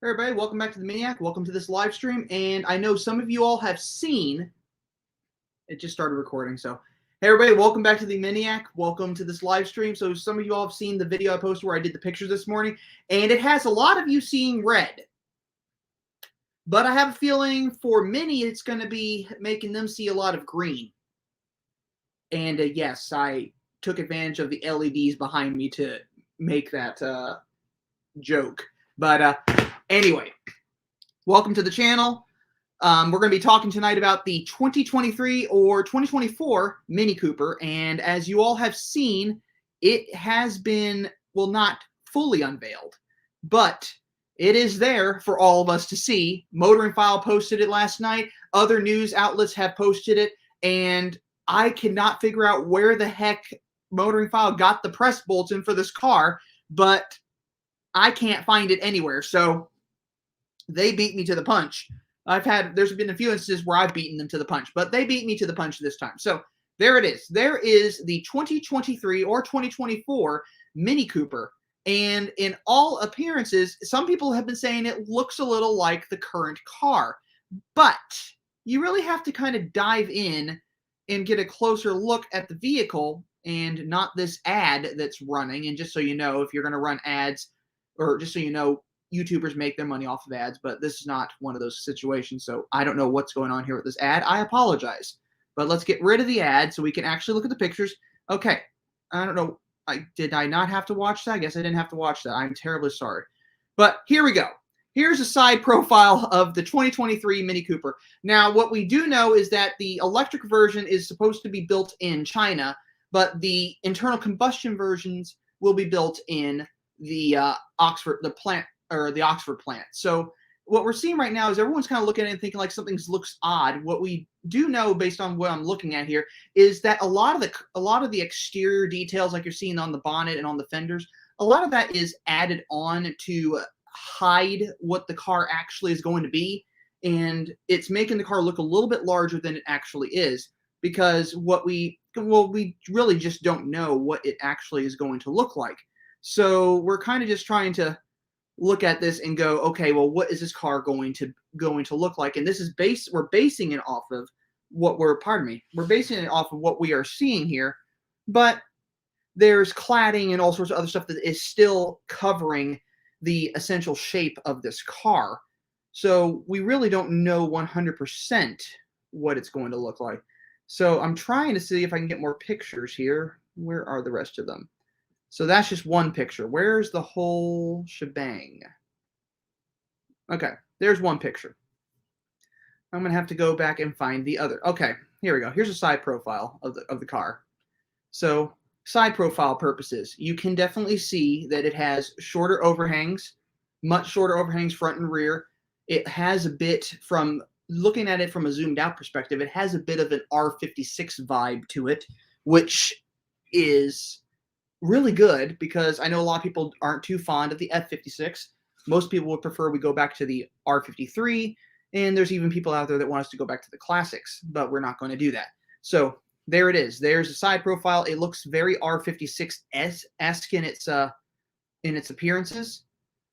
Hey everybody, welcome back to the MINIAC. Welcome to this live stream. And I know some of you all have seen, it just started recording. So, hey everybody, welcome back to the MINIAC. Welcome to this live stream. So some of you all have seen the video I posted where I did the pictures this morning. And it has a lot of you seeing red. But I have a feeling for many, it's going to be making them see a lot of green. And yes, I took advantage of the LEDs behind me to make that joke. But anyway, welcome to the channel. We're going to be talking tonight about the 2023 or 2024 Mini Cooper. And as you all have seen, it has been, well, not fully unveiled, but it is there for all of us to see. Motoring File posted it last night. Other news outlets have posted it. And I cannot figure out where the heck Motoring File got the press bulletin for this car, but I can't find it anywhere. So they beat me to the punch. There's been a few instances where I've beaten them to the punch, but they beat me to the punch this time. So there it is. There is the 2023 or 2024 Mini Cooper. And in all appearances, some people have been saying it looks a little like the current car, but you really have to kind of dive in and get a closer look at the vehicle and not this ad that's running. And just so you know, if you're going to run ads, or just so you know, YouTubers make their money off of ads, but this is not one of those situations. So I don't know what's going on here with this ad. I apologize. But let's get rid of the ad so we can actually look at the pictures. Okay. I don't know. Did I not have to watch that? I guess I didn't have to watch that. I'm terribly sorry. But here we go. Here's a side profile of the 2023 Mini Cooper. Now, what we do know is that the electric version is supposed to be built in China, but the internal combustion versions will be built in the Oxford plant. So what we're seeing right now is everyone's kind of looking at it and thinking like something looks odd. What we do know, based on what I'm looking at here, is that a lot of the exterior details, like you're seeing on the bonnet and on the fenders, a lot of that is added on to hide what the car actually is going to be, and it's making the car look a little bit larger than it actually is, because we really just don't know what it actually is going to look like. So we're kind of just trying to look at this and go, okay, well, what is this car going to look like? And this is we're basing it off of we're basing it off of what we are seeing here, but there's cladding and all sorts of other stuff that is still covering the essential shape of this car. So we really don't know 100% what it's going to look like. So I'm trying to see if I can get more pictures here. Where are the rest of them? So that's just one picture. Where's the whole shebang? Okay, there's one picture. I'm going to have to go back and find the other. Okay, here we go. Here's a side profile of the car. So side profile purposes, you can definitely see that it has shorter overhangs, much shorter overhangs front and rear. It has a bit, from looking at it from a zoomed out perspective, it has a bit of an R56 vibe to it, which is really good, because I know a lot of people aren't too fond of the F56. Most people would prefer we go back to the R53, and there's even people out there that want us to go back to the classics, but we're not going to do that. So there it is. There's a side profile. It looks very R56-esque in its appearances.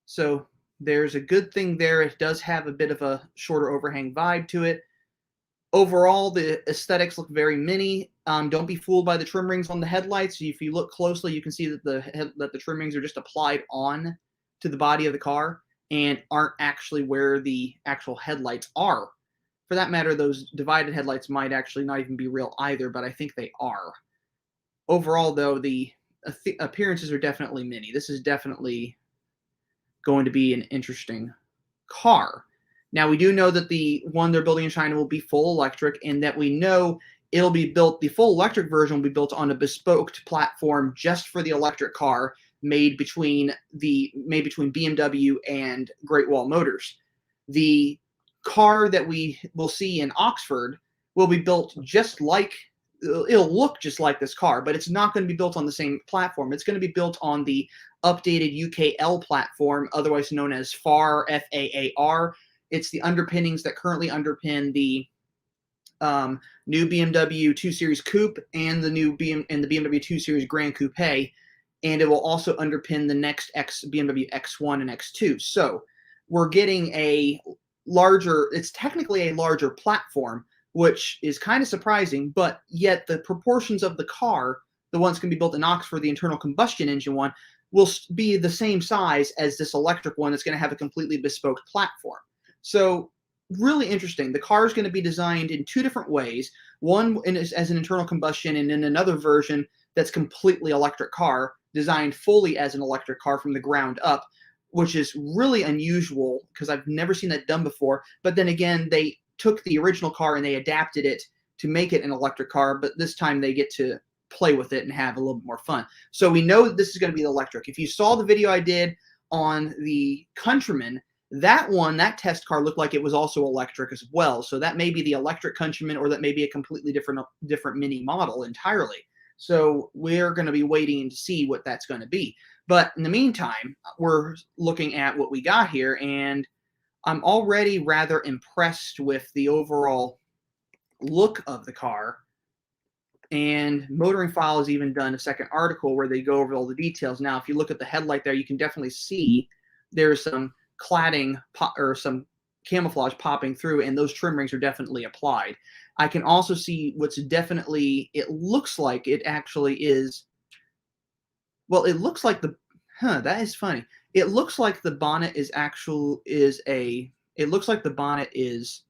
So there's a good thing there. It does have a bit of a shorter overhang vibe to it. Overall, the aesthetics look very mini. Don't be fooled by the trim rings on the headlights. If you look closely, you can see that the trim rings are just applied on to the body of the car and aren't actually where the actual headlights are. For that matter, those divided headlights might actually not even be real either, but I think they are. Overall, though, the appearances are definitely mini. This is definitely going to be an interesting car. Now, we do know that the one they're building in China will be full electric, and that we know it'll be built, the full electric version will be built on a bespoke platform just for the electric car, made between BMW and Great Wall Motors. The car that we will see in Oxford will be built just like, it'll look just like this car, but it's not going to be built on the same platform. It's going to be built on the updated UKL platform, otherwise known as FAR, F-A-A-R. It's the underpinnings that currently underpin the new BMW 2 Series Coupe and the BMW 2 Series Grand Coupe, and it will also underpin the next BMW X1 and X2. So we're getting a larger, it's technically a larger platform, which is kind of surprising, but yet the proportions of the car, the one's going to be built in Oxford, the internal combustion engine one, will be the same size as this electric one that's going to have a completely bespoke platform. So really interesting. The car is going to be designed in two different ways. One as an internal combustion, and then another version that's completely electric car, designed fully as an electric car from the ground up, which is really unusual because I've never seen that done before. But then again, they took the original car and they adapted it to make it an electric car, but this time they get to play with it and have a little bit more fun. So we know that this is going to be the electric. If you saw the video I did on the Countryman, that one, that test car looked like it was also electric as well. So that may be the electric Countryman, or that may be a completely different Mini model entirely. So we're going to be waiting to see what that's going to be. But in the meantime, we're looking at what we got here, and I'm already rather impressed with the overall look of the car. And Motoring File has even done a second article where they go over all the details. Now, if you look at the headlight there, you can definitely see there's some cladding or some camouflage popping through, and those trim rings are definitely applied. I can also see what's definitely, it looks like it actually is, well, it looks like the, that is funny. It looks like the bonnet is it looks like the bonnet is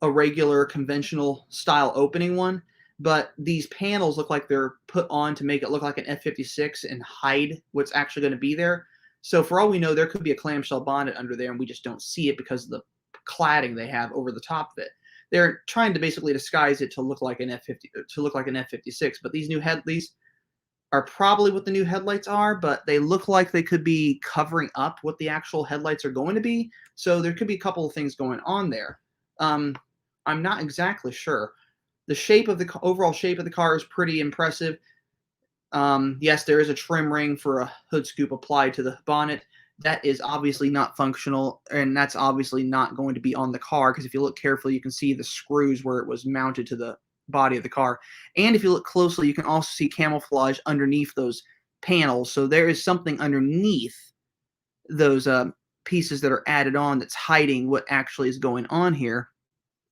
a regular conventional style opening one, but these panels look like they're put on to make it look like an F-56 and hide what's actually going to be there. So for all we know, there could be a clamshell bonnet under there, and we just don't see it because of the cladding they have over the top of it. They're trying to basically disguise it to look like an F-56, but these are probably what the new headlights are, but they look like they could be covering up what the actual headlights are going to be. So there could be a couple of things going on there. I'm not exactly sure. The shape of the overall shape of the car is pretty impressive. Yes, there is a trim ring for a hood scoop applied to the bonnet. That is obviously not functional, and that's obviously not going to be on the car, because if you look carefully, you can see the screws where it was mounted to the body of the car. And if you look closely, you can also see camouflage underneath those panels. So there is something underneath those pieces that are added on that's hiding what actually is going on here.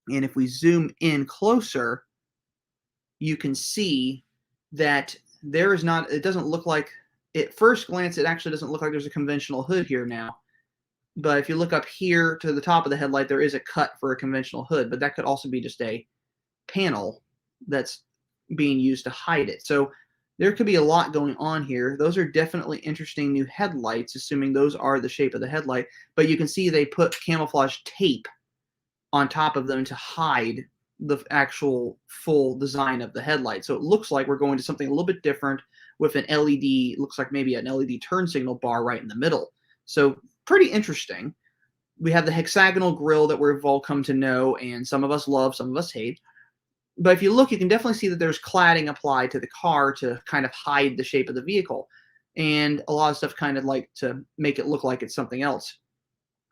And if we zoom in closer, you can see that there is not, it doesn't look like, at first glance, it actually doesn't look like there's a conventional hood here now. But if you look up here to the top of the headlight, there is a cut for a conventional hood, but that could also be just a panel that's being used to hide it. So there could be a lot going on here. Those are definitely interesting new headlights, assuming those are the shape of the headlight. But you can see they put camouflage tape on top of them to hide the actual full design of the headlight. So it looks like we're going to something a little bit different with an LED, looks like maybe an LED turn signal bar right in the middle. So pretty interesting. We have the hexagonal grille that we've all come to know, and some of us love, some of us hate. But if you look, you can definitely see that there's cladding applied to the car to kind of hide the shape of the vehicle. And a lot of stuff kind of like to make it look like it's something else.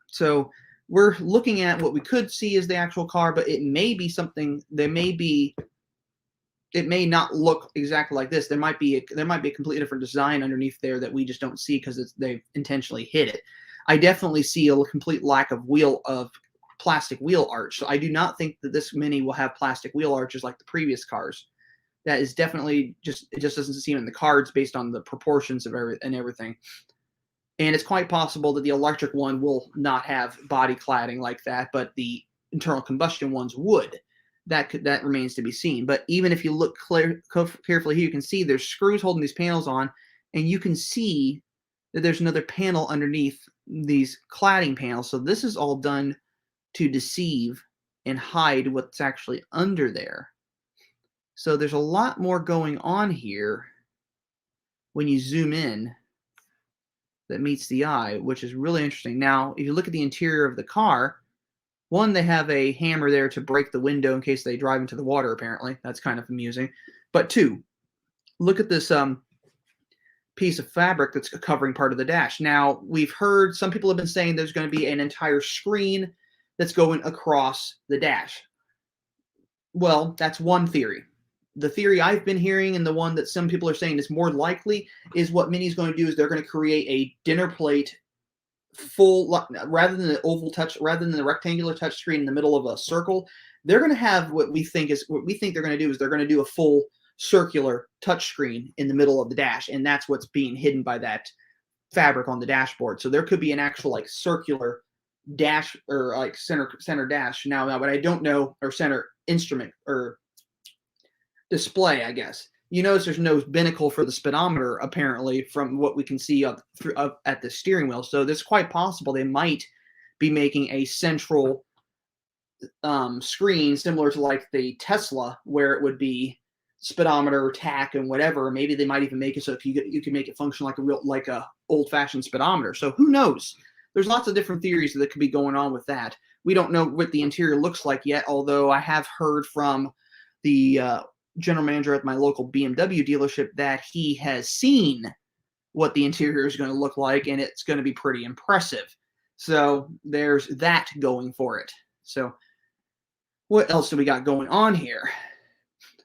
So we're looking at what we could see as the actual car, but it may be something, it may not look exactly like this. There might be a completely different design underneath there that we just don't see because they've intentionally hid it. I definitely see a complete lack of plastic wheel arch. So I do not think that this Mini will have plastic wheel arches like the previous cars. That is definitely it just doesn't seem in the cards based on the proportions of everything. And it's quite possible that the electric one will not have body cladding like that, but the internal combustion ones would. That remains to be seen. But even if you look carefully here, you can see there's screws holding these panels on, and you can see that there's another panel underneath these cladding panels. So this is all done to deceive and hide what's actually under there. So there's a lot more going on here when you zoom in that meets the eye, which is really interesting. Now, if you look at the interior of the car, one, they have a hammer there to break the window in case they drive into the water, apparently. That's kind of amusing. But two, look at this piece of fabric that's covering part of the dash. Now, we've heard some people have been saying there's going to be an entire screen that's going across the dash. Well, that's one theory. The theory I've been hearing, and the one that some people are saying is more likely, is what Mini's going to do is they're going to create a dinner plate full, rather than the oval touch, rather than the rectangular touch screen in the middle of a circle, they're going to have what we think they're going to do is they're going to do a full circular touch screen in the middle of the dash, and that's what's being hidden by that fabric on the dashboard. So there could be an actual like circular dash or like center dash now, but I don't know, or center instrument or display, I guess. You notice there's no binnacle for the speedometer, apparently, from what we can see up at the steering wheel. So it's quite possible they might be making a central screen similar to like the Tesla, where it would be speedometer, tach, and whatever. Maybe they might even make it so if you can make it function like a old-fashioned speedometer. So who knows? There's lots of different theories that could be going on with that. We don't know what the interior looks like yet, although I have heard from the general manager at my local BMW dealership that he has seen what the interior is going to look like, and it's going to be pretty impressive. So there's that going for it. So what else do we got going on here?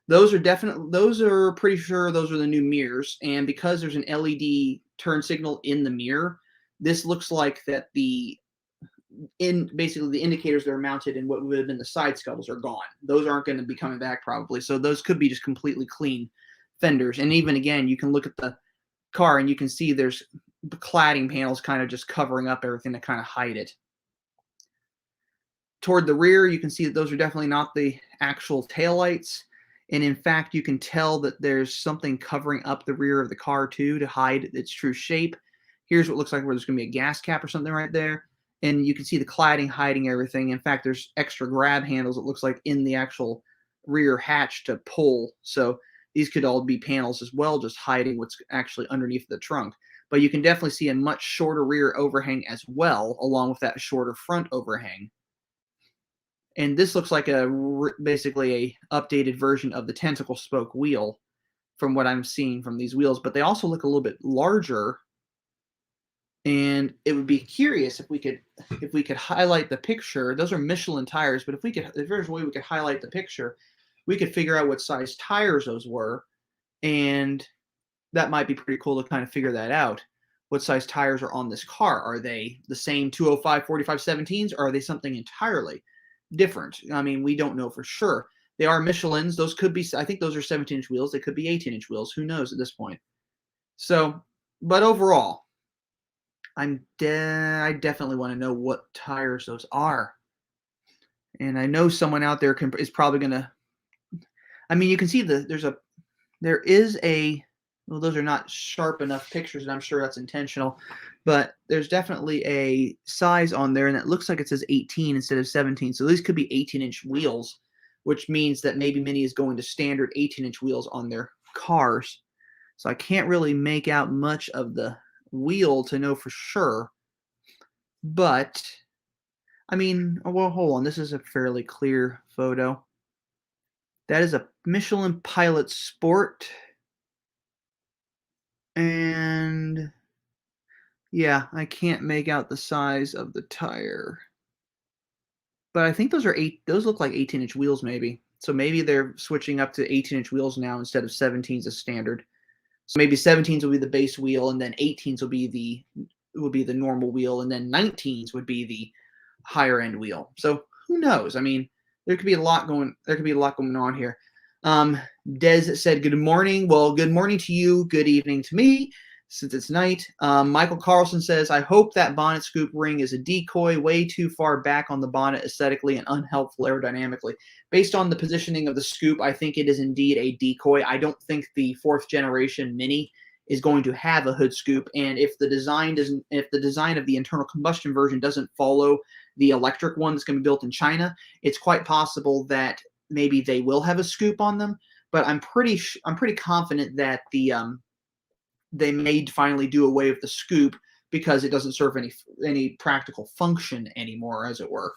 Those are pretty sure those are the new mirrors, and because there's an LED turn signal in the mirror, this looks like that basically the indicators that are mounted in what would have been the side scuttles are gone. Those aren't going to be coming back probably. So those could be just completely clean fenders. And even again, you can look at the car and you can see there's cladding panels kind of just covering up everything to kind of hide it. Toward the rear, you can see that those are definitely not the actual taillights. And in fact, you can tell that there's something covering up the rear of the car too to hide its true shape. Here's what looks like where there's going to be a gas cap or something right there. And you can see the cladding hiding everything. In fact, there's extra grab handles, it looks like, in the actual rear hatch to pull. So these could all be panels as well, just hiding what's actually underneath the trunk. But you can definitely see a much shorter rear overhang as well, along with that shorter front overhang. And this looks like basically a updated version of the tentacle spoke wheel from what I'm seeing from these wheels. But they also look a little bit larger. And it would be curious if we could highlight the picture. Those are Michelin tires, but if there's a way we could highlight the picture, we could figure out what size tires those were, and that might be pretty cool to kind of figure that out. What size tires are on this car? Are they the same 205 45 17s, or are they something entirely different? I mean, we don't know for sure. They are Michelins. Those could be, I think those are 17-inch wheels. They could be 18-inch wheels. Who knows at this point? So, but overall, I definitely want to know what tires those are. And I know someone out there is probably going to, I mean, you can see well, those are not sharp enough pictures, and I'm sure that's intentional, but there's definitely a size on there, and it looks like it says 18 instead of 17. So these could be 18-inch wheels, which means that maybe Mini is going to standard 18-inch wheels on their cars. So I can't really make out much of the wheel to know for sure, but I mean, well, hold on, this is a fairly clear photo. That is a Michelin Pilot Sport, and yeah, I can't make out the size of the tire, but I think those look like 18-inch wheels maybe. So maybe they're switching up to 18-inch wheels now instead of 17s as standard. So maybe 17s will be the base wheel, and then 18s will be the normal wheel, and then 19s would be the higher end wheel. So who knows? I mean, there could be a lot going on here. Des said good morning. Well, good morning to you. Good evening to me, since it's night. Michael Carlson says, I hope that bonnet scoop ring is a decoy, way too far back on the bonnet aesthetically and unhelpful aerodynamically. Based on the positioning of the scoop, I think it is indeed a decoy. I don't think the 4th generation Mini is going to have a hood scoop, and if the design of the internal combustion version doesn't follow the electric one that's going to be built in China, it's quite possible that maybe they will have a scoop on them. But I'm pretty confident that they may finally do away with the scoop because it doesn't serve any practical function anymore, as it were.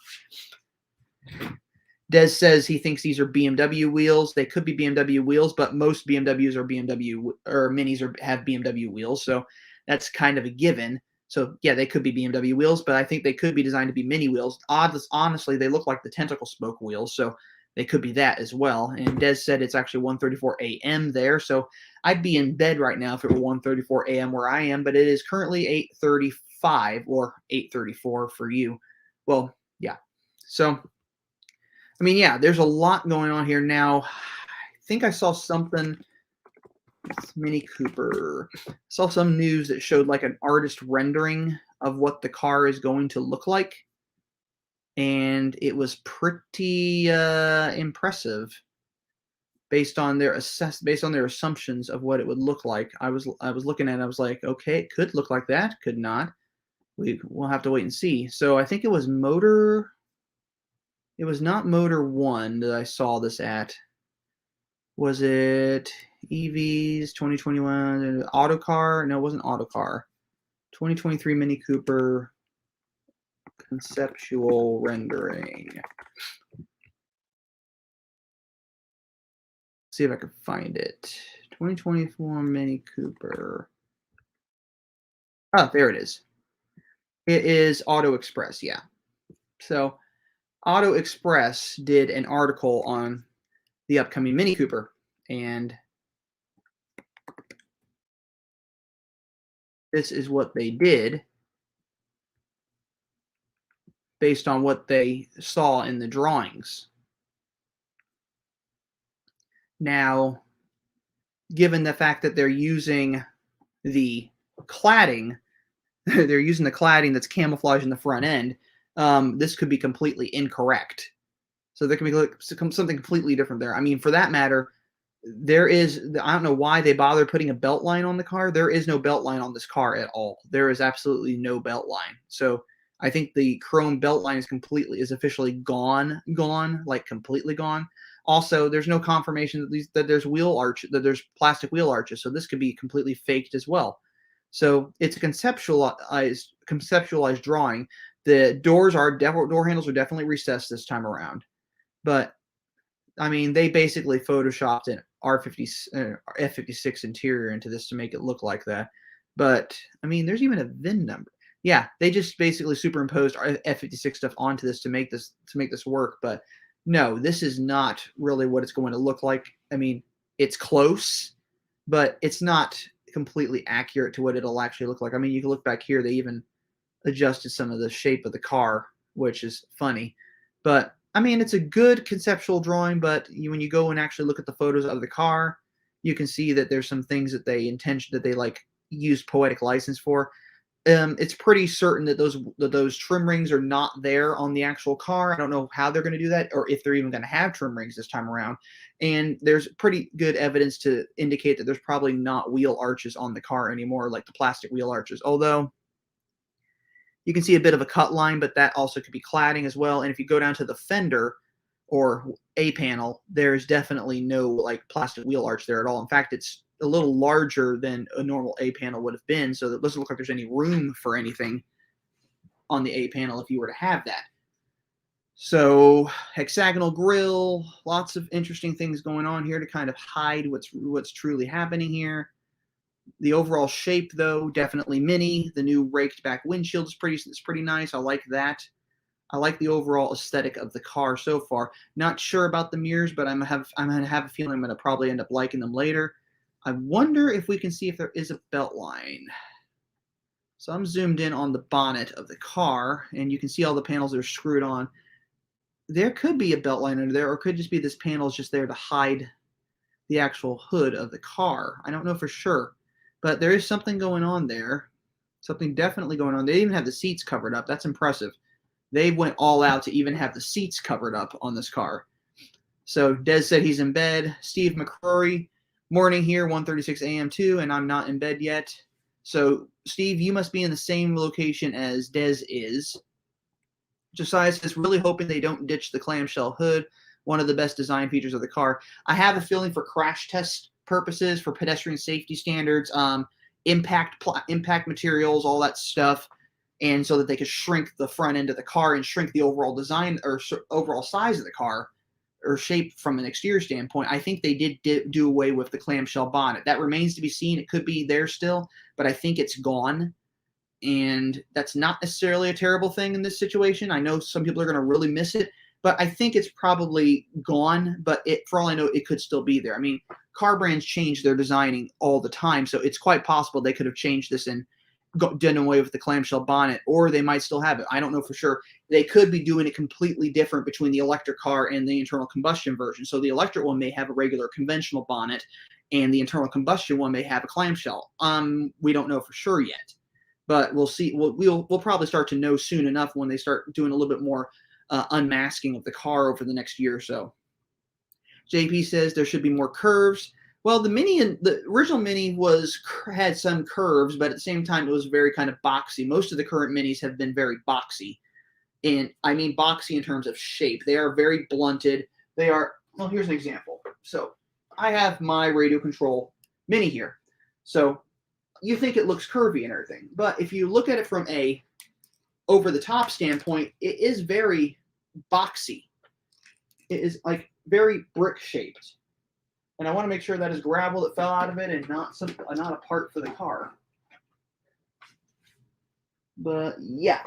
Des says he thinks these are BMW wheels. They could be BMW wheels, but most BMWs are Minis have BMW wheels, so that's kind of a given. So yeah, they could be BMW wheels, but I think they could be designed to be Mini wheels. Honestly, they look like the tentacle spoke wheels, so they could be that as well. And Des said it's actually 1:34 a.m. there, so I'd be in bed right now if it were 1:34 a.m. where I am, but it is currently 8:35 or 8:34 for you. Well, yeah. So, I mean, yeah, there's a lot going on here now. I think I saw something. Mini Cooper. Saw some news that showed like an artist rendering of what the car is going to look like, and it was pretty impressive based on their assumptions of what it would look like. I was looking at it, I was like, okay, it could look like that, could not. We'll have to wait and see. So I think it was it was not Motor One that I saw this at. Was it EVs 2021 Autocar? No, it wasn't Autocar. 2023 Mini Cooper conceptual rendering. See if I can find it. 2024 Mini Cooper. Oh, there it is. It is Auto Express, yeah. So Auto Express did an article on the upcoming Mini Cooper, and this is what they did based on what they saw in the drawings. Now, given the fact that they're using the cladding, they're using the cladding that's camouflage in the front end, this could be completely incorrect. So there can be something completely different there. I mean, for that matter, there is, I don't know why they bothered putting a belt line on the car. There is no belt line on this car at all. There is absolutely no belt line. So I think the chrome belt line is officially gone, like completely gone. Also, there's no confirmation that there's plastic wheel arches. So this could be completely faked as well. So it's a conceptualized drawing. The door handles are definitely recessed this time around. But I mean, they basically photoshopped an F56 interior into this to make it look like that. But I mean, there's even a VIN number. Yeah, they just basically superimposed our F56 stuff onto this to make this work. But no, this is not really what it's going to look like. I mean, it's close, but it's not completely accurate to what it'll actually look like. I mean, you can look back here. They even adjusted some of the shape of the car, which is funny. But I mean, it's a good conceptual drawing, but when you go and actually look at the photos of the car, you can see that there's some things that they like use poetic license for. It's pretty certain that those trim rings are not there on the actual car. I don't know how they're going to do that, or if they're even going to have trim rings this time around. And there's pretty good evidence to indicate that there's probably not wheel arches on the car anymore, like the plastic wheel arches. Although you can see a bit of a cut line, but that also could be cladding as well. And if you go down to the fender or A panel, there's definitely no like plastic wheel arch there at all. In fact, it's a little larger than a normal A panel would have been, so it doesn't look like there's any room for anything on the A panel if you were to have that. So hexagonal grille, lots of interesting things going on here to kind of hide what's truly happening here. The overall shape, though, definitely Mini. The new raked back windshield is pretty nice. I like that. I like the overall aesthetic of the car so far. Not sure about the mirrors, but I'm gonna have a feeling I'm gonna probably end up liking them later. I wonder if we can see if there is a belt line. So I'm zoomed in on the bonnet of the car, and you can see all the panels that are screwed on. There could be a belt line under there, or it could just be this panel is just there to hide the actual hood of the car. I don't know for sure, but there is something going on there. Something definitely going on. They even have the seats covered up. That's impressive. They went all out to even have the seats covered up on this car. So Des said he's in bed. Steve McCrory, morning here, 1:36 a.m. too, and I'm not in bed yet. So Steve, you must be in the same location as Des is. Josiah says, really hoping they don't ditch the clamshell hood, one of the best design features of the car. I have a feeling for crash test purposes, for pedestrian safety standards, impact materials, all that stuff, and so that they could shrink the front end of the car and shrink the overall design or overall size of the car or shape from an exterior standpoint. I think they did do away with the clamshell bonnet. That remains to be seen. It could be there still, but I think it's gone. And that's not necessarily a terrible thing in this situation. I know some people are going to really miss it, but I think it's probably gone. But for all I know, it could still be there. I mean, car brands change their designing all the time, so it's quite possible they could have changed this and done away with the clamshell bonnet, or they might still have it. I don't know for sure. They could be doing it completely different between the electric car and the internal combustion version. So the electric one may have a regular conventional bonnet, and the internal combustion one may have a clamshell. We don't know for sure yet, but we'll see. We'll probably start to know soon enough when they start doing a little bit more unmasking of the car over the next year or so. JP says there should be more curves. Well, the original Mini had some curves, but at the same time, it was very kind of boxy. Most of the current Minis have been very boxy. And I mean boxy in terms of shape. They are very blunted. They are, well, here's an example. So I have my radio control Mini here. So you think it looks curvy and everything. But if you look at it from a over-the-top standpoint, it is very boxy. It is like very brick-shaped. And I want to make sure that is gravel that fell out of it and not a part for the car. But yeah,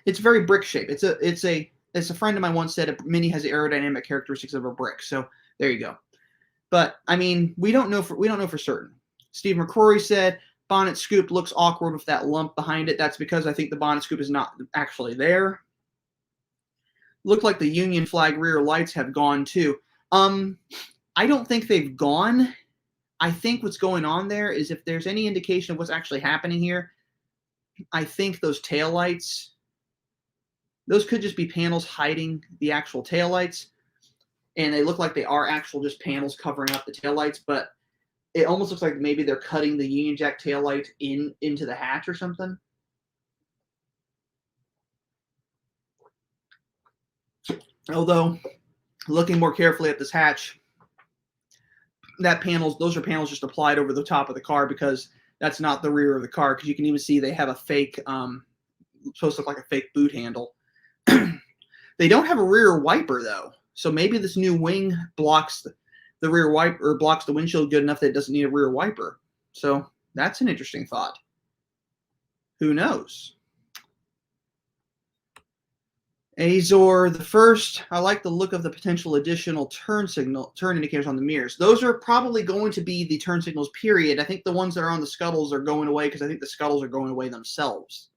it's very brick shaped. It's a friend of mine once said a Mini has the aerodynamic characteristics of a brick. So there you go. But I mean, we don't know for certain. Steve McCrory said bonnet scoop looks awkward with that lump behind it. That's because I think the bonnet scoop is not actually there. Looked like the Union flag rear lights have gone too. I don't think they've gone. I think what's going on there is if there's any indication of what's actually happening here, I think those taillights, those could just be panels hiding the actual taillights, and they look like they are actual just panels covering up the taillights, but it almost looks like maybe they're cutting the Union Jack taillight into the hatch or something. Although, looking more carefully at this hatch, those are panels just applied over the top of the car because that's not the rear of the car. Because you can even see they have a fake, supposed to look like a fake boot handle. They don't have a rear wiper though, so maybe this new wing blocks the rear wiper, or blocks the windshield good enough that it doesn't need a rear wiper. So that's an interesting thought. Who knows? Azor, the first, I like the look of the potential additional turn indicators on the mirrors. Those are probably going to be the turn signals, period. I think the ones that are on the scuttles are going away because I think the scuttles are going away themselves.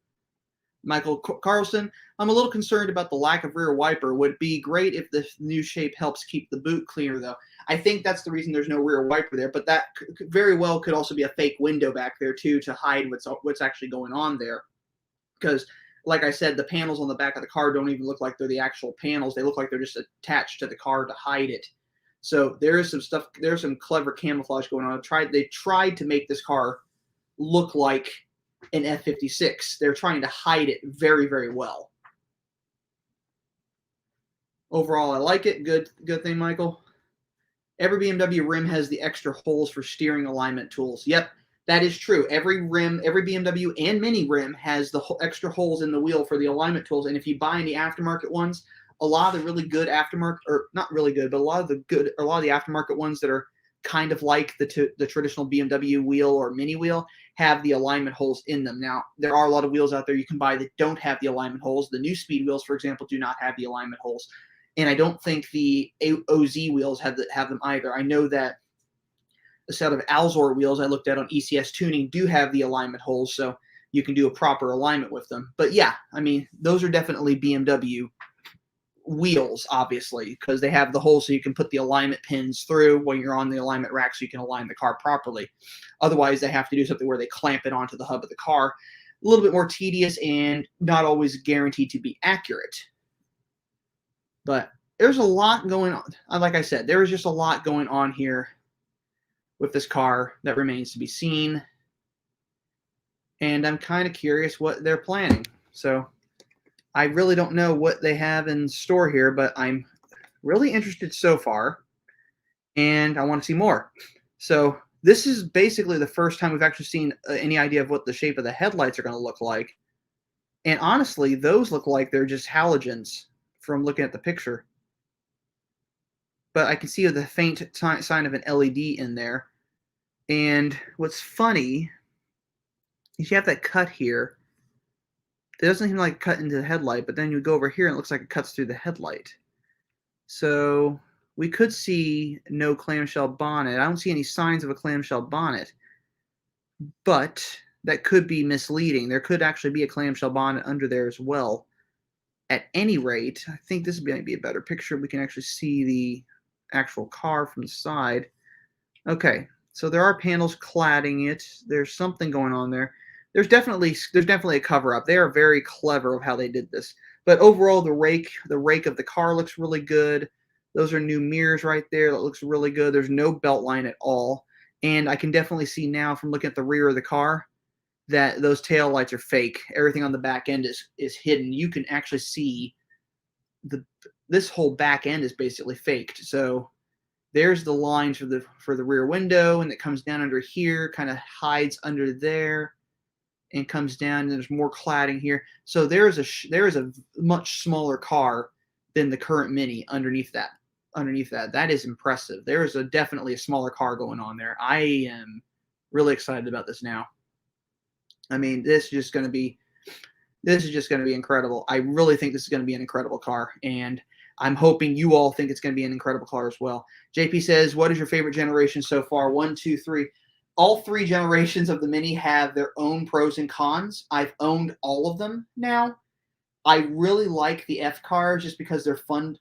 Michael Carlson, I'm a little concerned about the lack of rear wiper. Would be great if the new shape helps keep the boot cleaner, though. I think that's the reason there's no rear wiper there, but that very well could also be a fake window back there, too, to hide what's actually going on there. Because like I said, the panels on the back of the car don't even look like they're the actual panels. They look like they're just attached to the car to hide it. So there is some stuff, there's some clever camouflage going on. They tried to make this car look like an F-56. They're trying to hide it very, very well. Overall, I like it. Good thing, Michael. Every BMW rim has the extra holes for steering alignment tools. Yep. That is true. Every rim, every BMW and Mini rim has the extra holes in the wheel for the alignment tools. And if you buy any aftermarket ones, a lot of the really good aftermarket, or not really good, but a lot of the aftermarket ones that are kind of like the traditional BMW wheel or Mini wheel have the alignment holes in them. Now, there are a lot of wheels out there you can buy that don't have the alignment holes. The new Speed wheels, for example, do not have the alignment holes. And I don't think the OZ wheels have them either. I know that a set of Alzor wheels I looked at on ECS Tuning do have the alignment holes, so you can do a proper alignment with them. But yeah, I mean, those are definitely BMW wheels, obviously, because they have the holes so you can put the alignment pins through when you're on the alignment rack so you can align the car properly. Otherwise, they have to do something where they clamp it onto the hub of the car. A little bit more tedious and not always guaranteed to be accurate. But there's a lot going on. Like I said, there is just a lot going on here with this car that remains to be seen. And I'm kind of curious what they're planning. So I really don't know what they have in store here, but I'm really interested so far. And I want to see more. So this is basically the first time we've actually seen any idea of what the shape of the headlights are going to look like. And honestly, those look like they're just halogens from looking at the picture. But I can see the faint sign of an LED in there. And what's funny is you have that cut here. It doesn't seem like cut into the headlight, but then you go over here and it looks like it cuts through the headlight. So we could see no clamshell bonnet. I don't see any signs of a clamshell bonnet. But that could be misleading. There could actually be a clamshell bonnet under there as well. At any rate, I think this might be a better picture. We can actually see the actual car from the side. Okay, so there are panels cladding it. There's something going on there. There's definitely a cover up. They are very clever of how they did this. But overall, the rake of the car looks really good. Those are new mirrors right there. That looks really good. There's no belt line at all. And I can definitely see now from looking at the rear of the car that those tail lights are fake. Everything on the back end is hidden. You can actually see this whole back end is basically faked. So there's the lines for the rear window, and it comes down under here, kind of hides under there, and comes down. And there's more cladding here. So there is a much smaller car than the current Mini underneath that. That is impressive. There is definitely a smaller car going on there. I am really excited about this now. I mean, this is just going to be incredible. I really think this is going to be an incredible car, and I'm hoping you all think it's going to be an incredible car as well. JP says, what is your favorite generation so far? 1, 2, 3. All 3 generations of the Mini have their own pros and cons. I've owned all of them now. I really like the F cars just because they're fun.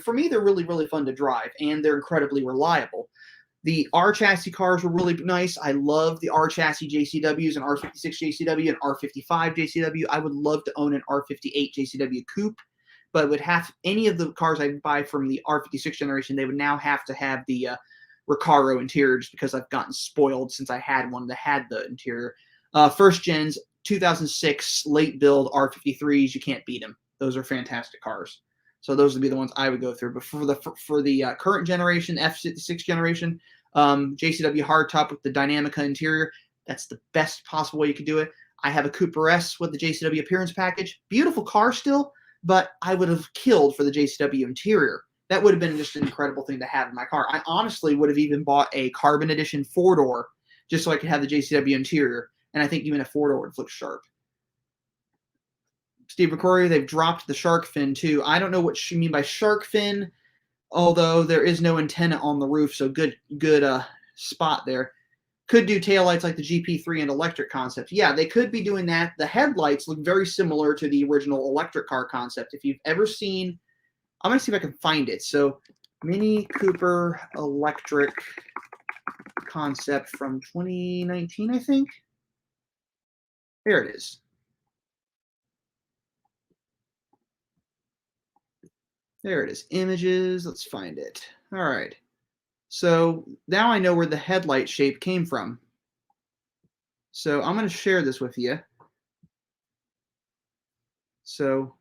For me, they're really, really fun to drive, and they're incredibly reliable. The R chassis cars were really nice. I love the R chassis JCWs and R56 JCW and R55 JCW. I would love to own an R58 JCW coupe, but would have any of the cars I buy from the R56 generation, they would now have to have the Recaro interior just because I've gotten spoiled since I had one that had the interior. First gens, 2006 late build R53s, you can't beat them. Those are fantastic cars. So those would be the ones I would go through. But for the current generation, F56 generation, JCW hardtop with the Dynamica interior, that's the best possible way you could do it. I have a Cooper S with the JCW appearance package. Beautiful car still, but I would have killed for the JCW interior. That would have been just an incredible thing to have in my car. I honestly would have even bought a Carbon Edition 4-door just so I could have the JCW interior. And I think even a 4-door would look sharp. Steve McCrory, they've dropped the shark fin too. I don't know what you mean by shark fin, although there is no antenna on the roof, so good spot there. Could do taillights like the GP3 and electric concept. Yeah, they could be doing that. The headlights look very similar to the original electric car concept. If you've ever seen, I'm going to see if I can find it. So Mini Cooper electric concept from 2019, I think. There it is. There it is. Images. Let's find it. All right. So now I know where the headlight shape came from. So I'm going to share this with you. So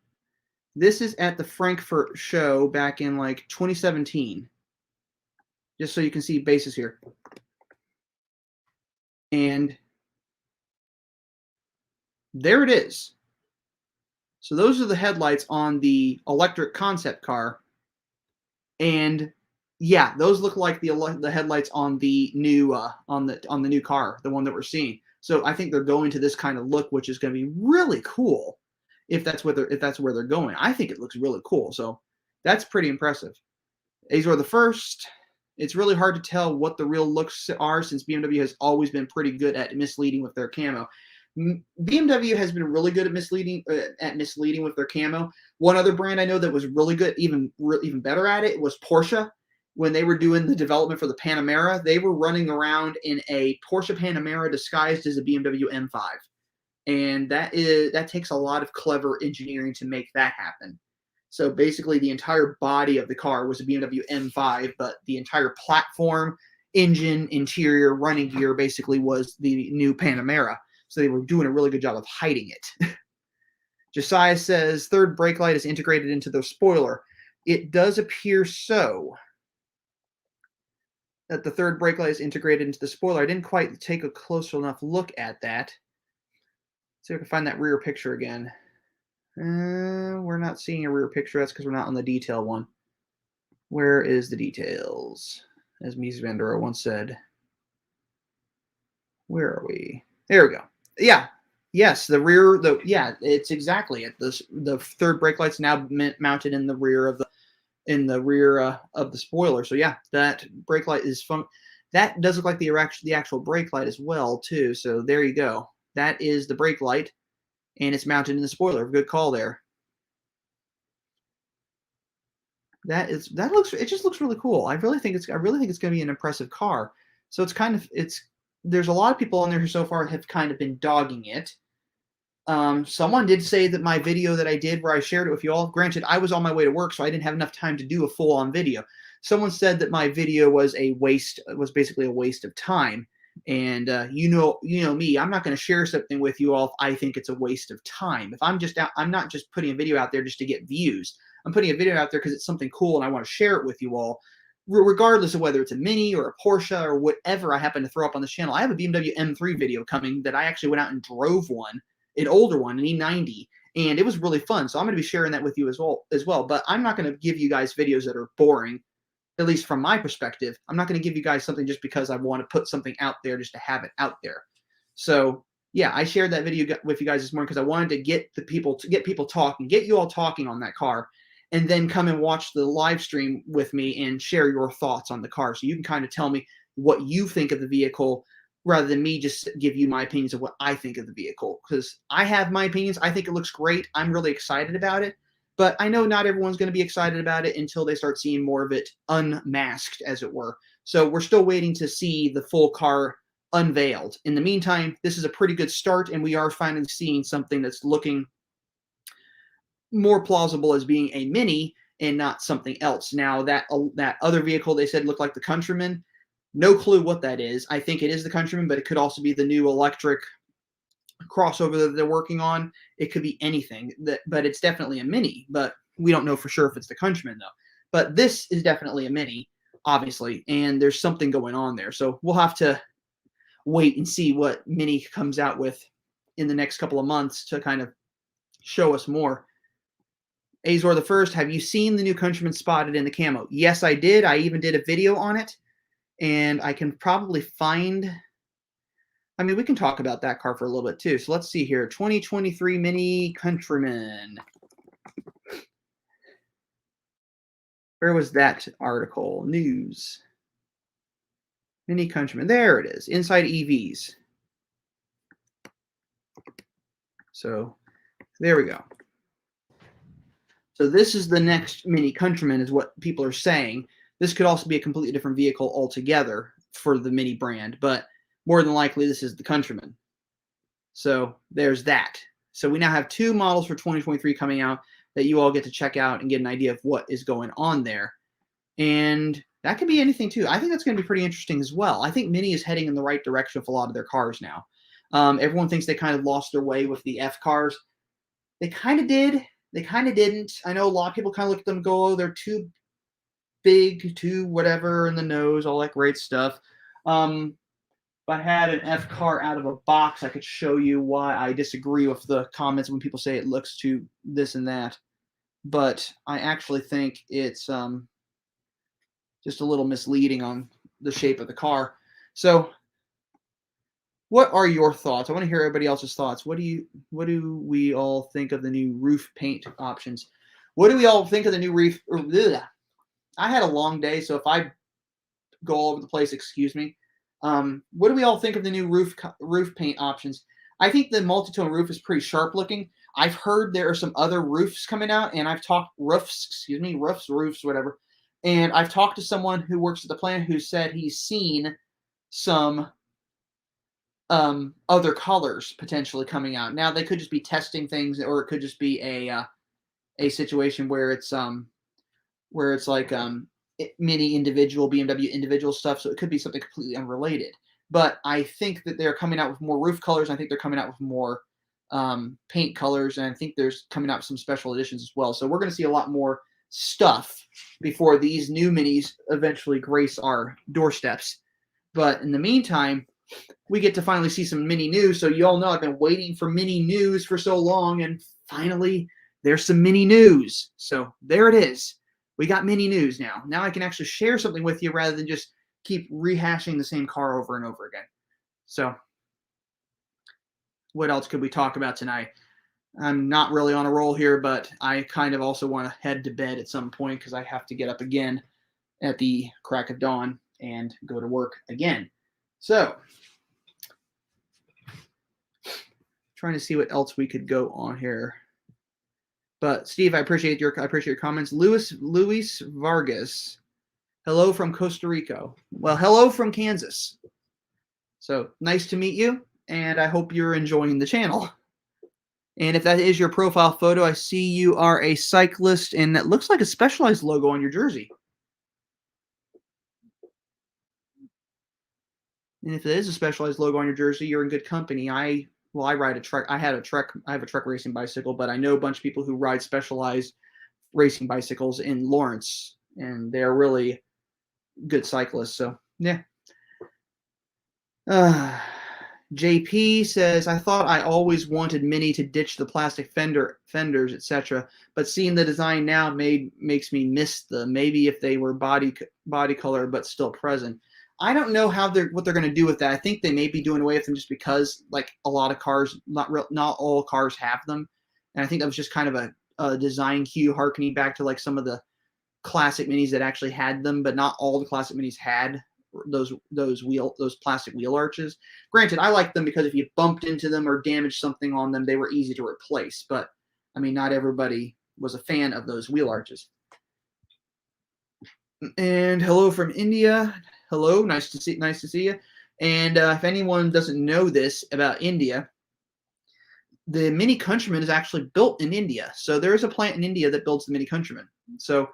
this is at the Frankfurt show back in like 2017. Just so you can see bases here. And there it is. So those are the headlights on the electric concept car. And yeah, those look like the headlights on the new on the new car, the one that we're seeing. So I think they're going to this kind of look, which is going to be really cool if that's where they're going. I think it looks really cool. So that's pretty impressive. These are the first. It's really hard to tell what the real looks are since BMW has always been pretty good at misleading with their camo. BMW has been really good at misleading with their camo. One other brand I know that was really good, even better at it, was Porsche. When they were doing the development for the Panamera, they were running around in a Porsche Panamera disguised as a BMW M5, and that takes a lot of clever engineering to make that happen. So basically, the entire body of the car was a BMW M5, but the entire platform, engine, interior, running gear basically was the new Panamera. So they were doing a really good job of hiding it. Josiah says, third brake light is integrated into the spoiler. It does appear so, that the third brake light is integrated into the spoiler. I didn't quite take a close enough look at that. See if I can find that rear picture again. We're not seeing a rear picture. That's because we're not on the detail one. Where is the details? As Mies van der Rohe once said. Where are we? There we go. Yeah. Yes, the rear. It's exactly it. The third brake light's now mounted in the rear of the spoiler. So yeah, that brake light is fun. That does look like the actual brake light as well, too. So there you go. That is the brake light, and it's mounted in the spoiler. Good call there. It just looks really cool. I really think it's going to be an impressive car. So there's a lot of people on there who so far have kind of been dogging it. Someone did say that my video that I did where I shared it with you all, granted, I was on my way to work, so I didn't have enough time to do a full-on video. Someone said that my video was basically a waste of time. And you know me, I'm not going to share something with you all if I think it's a waste of time. If I'm not just putting a video out there just to get views. I'm putting a video out there because it's something cool and I want to share it with you all, regardless of whether it's a Mini or a Porsche or whatever I happen to throw up on this channel. I have a BMW M3 video coming that I actually went out and drove one, an older one, an E90, and it was really fun. So I'm going to be sharing that with you as well. But I'm not going to give you guys videos that are boring, at least from my perspective. I'm not going to give you guys something just because I want to put something out there just to have it out there. So yeah, I shared that video with you guys this morning because I wanted to get people talking, get you all talking on that car, and then come and watch the live stream with me and share your thoughts on the car. So you can kind of tell me what you think of the vehicle rather than me just give you my opinions of what I think of the vehicle. Because I have my opinions. I think it looks great. I'm really excited about it. But I know not everyone's going to be excited about it until they start seeing more of it unmasked, as it were. So we're still waiting to see the full car unveiled. In the meantime, this is a pretty good start, and we are finally seeing something that's looking more plausible as being a Mini and not something else. Now, that other vehicle they said looked like the Countryman, no clue what that is. I think it is the Countryman, but it could also be the new electric crossover that they're working on. It could be anything, but it's definitely a Mini, but we don't know for sure if it's the Countryman, though. But this is definitely a Mini, obviously, and there's something going on there. So we'll have to wait and see what Mini comes out with in the next couple of months to kind of show us more. Azor the First, have you seen the new Countryman spotted in the camo? Yes, I did. I even did a video on it, and I can probably find... I mean, we can talk about that car for a little bit, too. So let's see here. 2023 Mini Countryman. Where was that article? News. Mini Countryman. There it is. Inside EVs. So there we go. So this is the next Mini Countryman is what people are saying. This could also be a completely different vehicle altogether for the Mini brand, but more than likely this is the Countryman. So there's that. So we now have two models for 2023 coming out that you all get to check out and get an idea of what is going on there. And that could be anything too. I think that's going to be pretty interesting as well. I think Mini is heading in the right direction with a lot of their cars now. Everyone thinks they kind of lost their way with the F cars. They kind of did. They kind of didn't. I know a lot of people kind of look at them and go, oh, they're too big, too whatever in the nose, all that great stuff. If I had an F car out of a box, I could show you why I disagree with the comments when people say it looks too this and that. But I actually think it's just a little misleading on the shape of the car. So what are your thoughts? I want to hear everybody else's thoughts. What do we all think of the new roof paint options? What do we all think of the new roof? I had a long day, so if I go all over the place, excuse me. What do we all think of the new roof paint options? I think the multi-tone roof is pretty sharp looking. I've heard there are some other roofs coming out, and I've talked roofs, whatever. And I've talked to someone who works at the plant who said he's seen some other colors potentially coming out. Now they could just be testing things, or it could just be a situation where it's like Mini individual, BMW individual stuff. So it could be something completely unrelated. But I think that they're coming out with more roof colors. I think they're coming out with more paint colors, and I think there's coming out with some special editions as well. So we're going to see a lot more stuff before these new Minis eventually grace our doorsteps. But in the meantime, we get to finally see some Mini news. So you all know I've been waiting for Mini news for so long, and finally there's some Mini news. So there it is. We got Mini news now. Now I can actually share something with you rather than just keep rehashing the same car over and over again. So what else could we talk about tonight? I'm not really on a roll here, but I kind of also want to head to bed at some point because I have to get up again at the crack of dawn. and go to work again. So, trying to see what else we could go on here. But Steve, I appreciate your comments. Luis Vargas, hello from Costa Rica. Well, hello from Kansas. So nice to meet you, and I hope you're enjoying the channel. And if that is your profile photo, I see you are a cyclist, and that looks like a Specialized logo on your jersey. And if it is a Specialized logo on your jersey, you're in good company. I ride a Trek. I have a Trek racing bicycle, but I know a bunch of people who ride Specialized racing bicycles in Lawrence, and they're really good cyclists. So yeah. JP says, I thought I always wanted Mini to ditch the plastic fenders, etc. But seeing the design now makes me miss them. Maybe if they were body color but still present. I don't know what they're going to do with that. I think they may be doing away with them just because, like, a lot of cars, not all cars have them, and I think that was just kind of a design cue, harkening back to like some of the classic Minis that actually had them, but not all the classic Minis had those plastic wheel arches. Granted, I like them because if you bumped into them or damaged something on them, they were easy to replace. But I mean, not everybody was a fan of those wheel arches. And hello from India. Hello, nice to see you. And if anyone doesn't know this about India, the Mini Countryman is actually built in India. So there is a plant in India that builds the Mini Countryman. So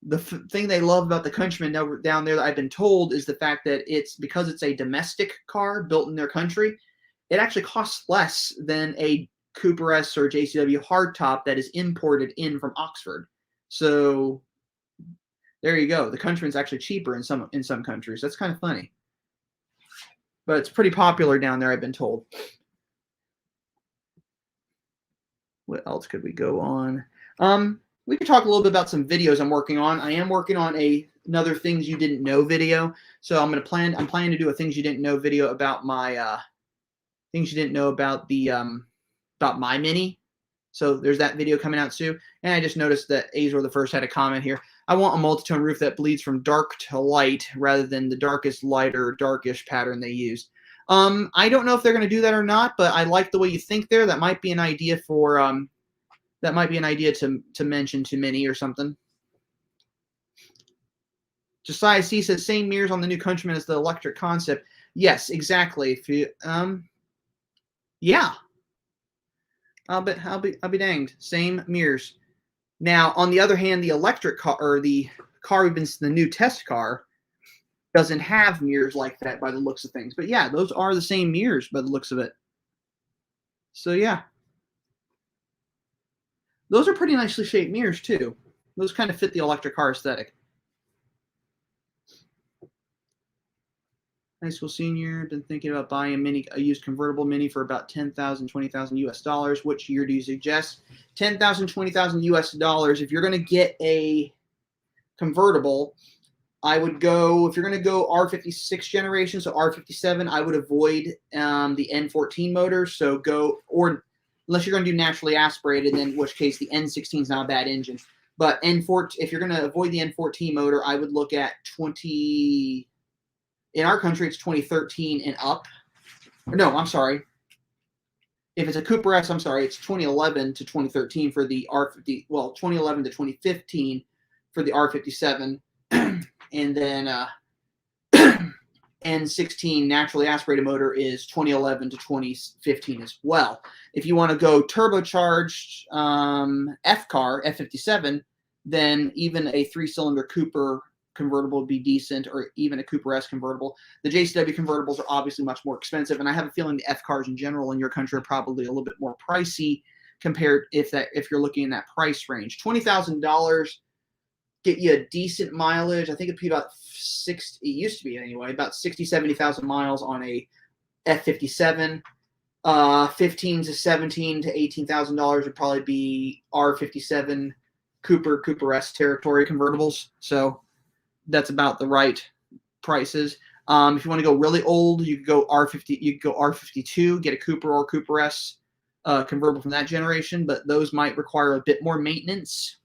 the thing they love about the Countryman down there that I've been told is the fact that because it's a domestic car built in their country, it actually costs less than a Cooper S or JCW hardtop that is imported in from Oxford. So there you go. The Countryman's actually cheaper in some countries. That's kind of funny. But it's pretty popular down there, I've been told. What else could we go on? We could talk a little bit about some videos I'm working on. I am working on another Things You Didn't Know video. So I'm planning to do a Things You Didn't Know video about my Things You Didn't Know about the about my Mini. So there's that video coming out soon. And I just noticed that Azor the First had a comment here. I want a multi-tone roof that bleeds from dark to light rather than the darkest light or darkish pattern they used. I don't know if they're going to do that or not, but I like the way you think there. That might be an idea for to mention to Mini or something. Josiah C says same mirrors on the new Countryman as the electric concept. Yes, exactly. If you yeah. I'll be danged. Same mirrors. Now, on the other hand, the electric car, or the new test car, doesn't have mirrors like that by the looks of things. But yeah, those are the same mirrors by the looks of it. So yeah. Those are pretty nicely shaped mirrors too. Those kind of fit the electric car aesthetic. High school senior, been thinking about buying a used convertible Mini for about $10,000, $20,000 US. Which year do you suggest? $10,000, $20,000 US. If you're going to get a convertible, I would go, if you're going to go R56 generation, so R57, I would avoid the N14 motors. So unless you're going to do naturally aspirated, then in which case the N16 is not a bad engine. But N14, if you're going to avoid the N14 motor, I would look at in our country, it's 2013 and up. No, I'm sorry. If it's a Cooper S, I'm sorry, it's 2011 to 2013 for the R50. Well, 2011 to 2015 for the R57, and then N16 naturally aspirated motor is 2011 to 2015 as well. If you want to go turbocharged F57, then even a 3-cylinder Cooper convertible would be decent, or even a Cooper S convertible. The JCW convertibles are obviously much more expensive, and I have a feeling the F cars in general in your country are probably a little bit more pricey compared if you're looking in that price range. $20,000 get you a decent mileage. I think it'd be about it used to be anyway, about 60, 70,000 miles on a F57. 15 to 17 to $18,000 would probably be R57 Cooper S territory convertibles. So that's about the right prices. If you want to go really old, you could go R52, get a Cooper or Cooper S convertible from that generation, but those might require a bit more maintenance.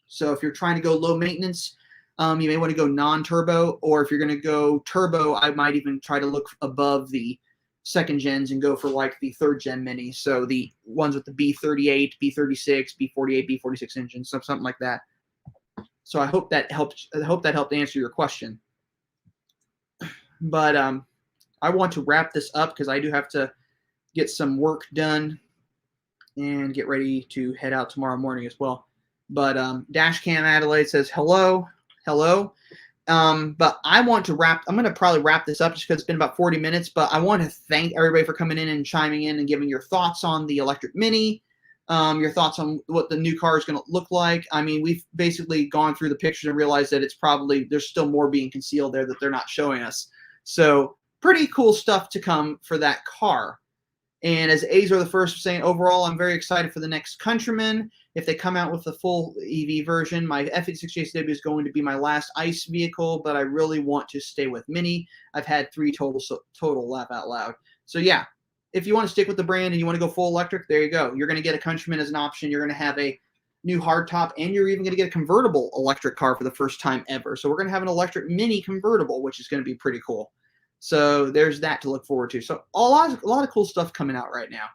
So if you're trying to go low maintenance, You may want to go non-turbo, or if you're going to go turbo, I might even try to look above the second gens and go for like the third gen Mini. So the ones with the B38, B36, B48, B46 engines, something like that. So I hope that helped. I hope that helped answer your question. But I want to wrap this up because I do have to get some work done and get ready to head out tomorrow morning as well. But Dashcam Adelaide says hello. But I want to wrap. I'm going to probably wrap this up just because it's been about 40 minutes. But I want to thank everybody for coming in and chiming in and giving your thoughts on the electric Mini, your thoughts on what the new car is going to look like. I mean, we've basically gone through the pictures and realized that it's probably there's still more being concealed there that they're not showing us. So pretty cool stuff to come for that car. And as Azor the First was saying, overall, I'm very excited for the next Countryman. If they come out with the full EV version, my F86 JCW is going to be my last ICE vehicle, but I really want to stay with Mini. I've had 3 total laugh out loud. So yeah, if you want to stick with the brand and you want to go full electric, there you go. You're going to get a Countryman as an option. You're going to have a new hardtop, and you're even going to get a convertible electric car for the first time ever. So we're going to have an electric Mini convertible, which is going to be pretty cool. So there's that to look forward to. So a lot of cool stuff coming out right now,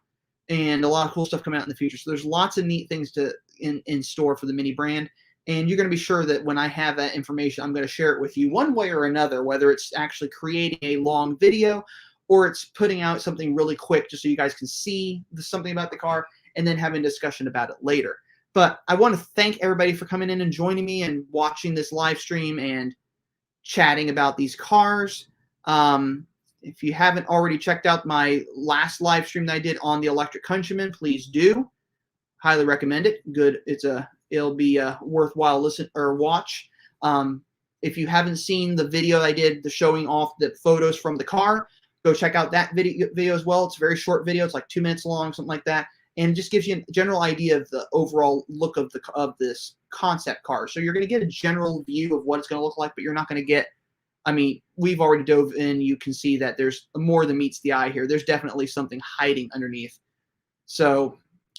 and a lot of cool stuff coming out in the future. So there's lots of neat things in store for the Mini brand, and you're going to be sure that when I have that information, I'm going to share it with you one way or another, whether it's actually creating a long video or it's putting out something really quick just so you guys can see something about the car and then having a discussion about it later. But I want to thank everybody for coming in and joining me and watching this live stream and chatting about these cars. If you haven't already checked out my last live stream that I did on the electric Countryman, please do. Highly recommend it. Good. It'll be a worthwhile listen or watch. If you haven't seen the video I did, the showing off the photos from the car, go check out that video as well. It's a very short video. It's like 2 minutes long, something like that. And it just gives you a general idea of the overall look of this concept car. So you're going to get a general view of what it's going to look like, but you're not going to get, I mean, we've already dove in. You can see that there's more than meets the eye here. There's definitely something hiding underneath. So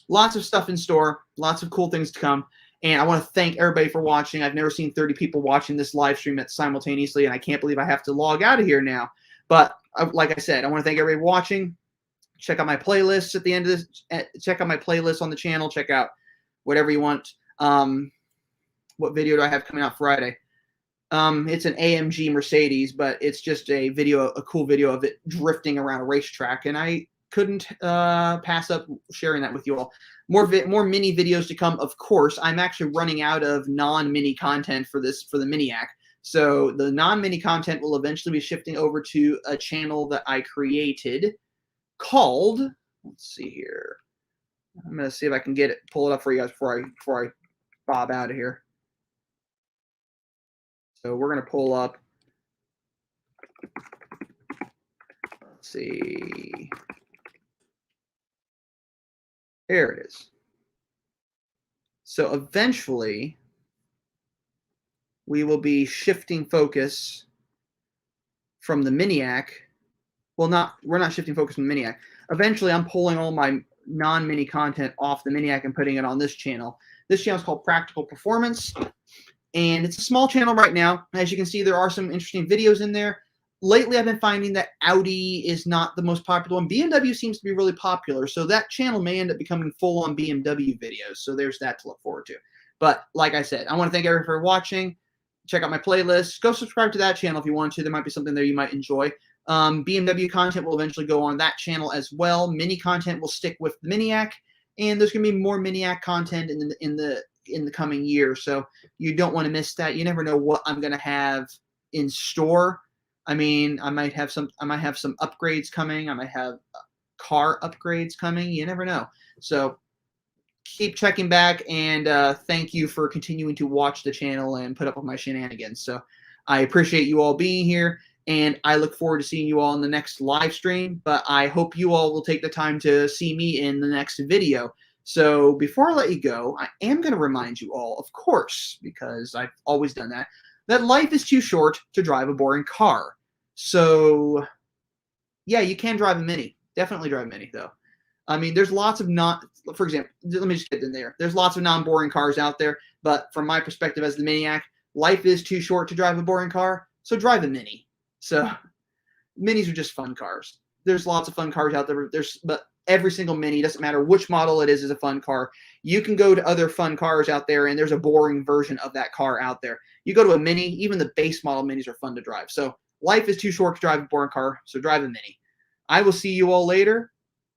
lots of stuff in store, lots of cool things to come. And I want to thank everybody for watching. I've never seen 30 people watching this live stream simultaneously, and I can't believe I have to log out of here now. But like I said, I want to thank everybody watching. Check out my playlists at the end of this. Check out my playlist on the channel. Check out whatever you want. What video do I have coming out Friday? It's an AMG Mercedes, but it's just a cool video of it drifting around a racetrack, and I couldn't pass up sharing that with you all. More mini videos to come, of course. I'm actually running out of non-mini content for the MINIAC. So the non-mini content will eventually be shifting over to a channel that I created called, let's see here. I'm going to see if I can pull it up for you guys before I bob out of here. So we're going to pull up, let's see. There it is. So eventually we will be shifting focus from the MINIAC. Well, we're not shifting focus from the MINIAC. Eventually, I'm pulling all my non-mini content off the MINIAC and putting it on this channel. This channel is called Practical Performance, and it's a small channel right now. As you can see, there are some interesting videos in there. Lately, I've been finding that Audi is not the most popular one. BMW seems to be really popular, so that channel may end up becoming full-on BMW videos. So there's that to look forward to. But like I said, I want to thank everyone for watching. Check out my playlist. Go subscribe to that channel if you want to. There might be something there you might enjoy. BMW content will eventually go on that channel as well. Mini content will stick with the MINIAC, and there's going to be more MINIAC content in the coming year. So you don't want to miss that. You never know what I'm going to have in store. I mean, I might have some upgrades coming. I might have car upgrades coming. You never know. So keep checking back, and thank you for continuing to watch the channel and put up with my shenanigans. So I appreciate you all being here, and I look forward to seeing you all in the next live stream. But I hope you all will take the time to see me in the next video. So before I let you go, I am going to remind you all, of course, because I've always done that life is too short to drive a boring car. So yeah, you can drive a Mini. Definitely drive a Mini, though. I mean, there's lots of for example, let me just get in there. There's lots of non-boring cars out there, but from my perspective as the MINIAC, life is too short to drive a boring car, so drive a Mini. So Minis are just fun cars. There's lots of fun cars out there. But every single Mini, doesn't matter which model it is a fun car. You can go to other fun cars out there, and there's a boring version of that car out there. You go to a Mini, even the base model Minis are fun to drive. So life is too short to drive a boring car, so drive a Mini. I will see you all later.